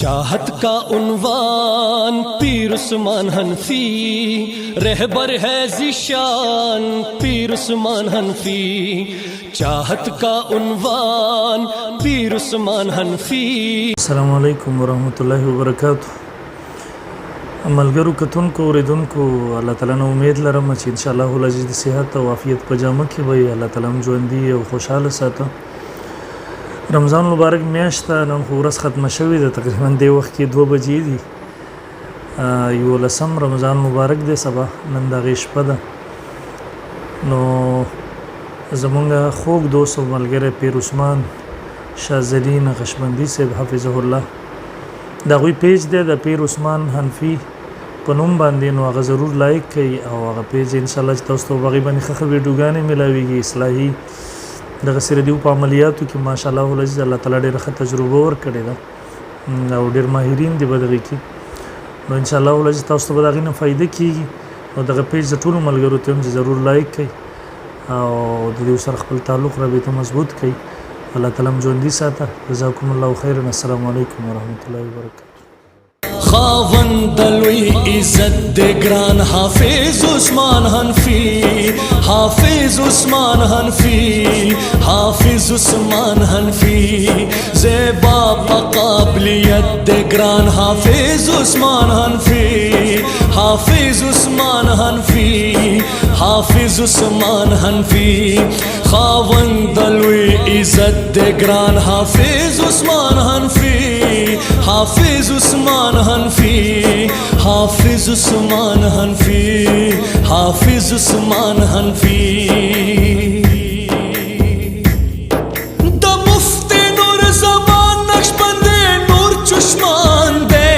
चाहत का उन्वान पीर उस्मान हनफी, रहबर है ज़िशान पीर उस्मान हनफी। चाहत का उन्वान पीर उस्मान हनफी। अस्सलामु अलैकुम वरहमतुल्लाहि वबरकातुह। मलګرو کتونکو اوریدونکو الله تعالی نو امید لرم چې ان شاء الله ولجد صحت او عافیت په جامه کې وي. الله تعالی هم ژوندي او خوشاله ساته. رمضان مبارک میاشت نن خو ورځ ختمه شوې ده، تقریبا د وخت کې 2 بجې دي. یو لسم رمضان مبارک دی، سبا نن د شپه ده. نو زمونږ خوږ دوست او ملګری پیر عثمان شاذلی نقشبندي صاحب حفظه الله، دا غوی پیج دی د پیر عثمان حنفی په نوم باندې، نو هغه ضرور لایک کړئ او هغه پیج ان شاء الله چې تاسو ته باغی باندې ښه ویډیوګانې ملاويږي اصلاحي دغه سره دیو په عملیاتو کې ماشاء الله ولز الله تعالی ډېر ښه تجربه ورکړي ده او ډېر ماهرین دی بدغه کې. نو ان شاء الله ولز تاسو ته بدغه نه فائدہ کیږي او دغه پیج د ټولو ملګرو ته هم ضرور لایک کړئ او د دې سره خپل تعلق رابطه مضبوط کړئ. الله تعالی ژوندي ساته. جزاکم الله خیرا. السلام علیکم ورحمۃ اللہ وبرکاتہ. خاوند لوی عزت د ګران حافظ عثمان حنفی، حافظ عثمان حنفی، حافظ عثمان حنفی. زیبا قابلیت د ګران حافظ عثمان حنفی، حافظ عثمان حنفی، حافظ عثمان حنفی. خاوند لوی عزت د ګران حافظ عثمان حنفی، حافظ عثمان حنفی، حافظ عثمان حنفی، حافظ عثمان حنفی. د مفتی نور زمان نقشبند نور چشمان دے،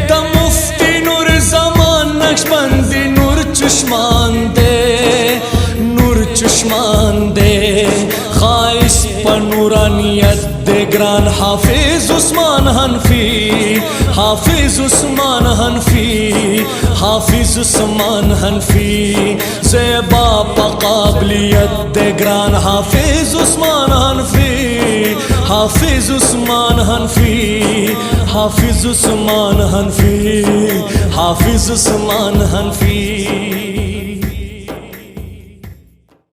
د مفتی نور زمان نقشبند نور چشمان دے، نور چشمان دے. خواہش پر نورانیت د ګران حافظ عثمان حنفی، حافظ عثمان حنفی، حافظ عثمان حنفی. زیبا قابلیت د ګران حافظ عثمان حنفی، حافظ عثمان حنفی، حافظ عثمان حنفی، حافظ عثمان حنفی.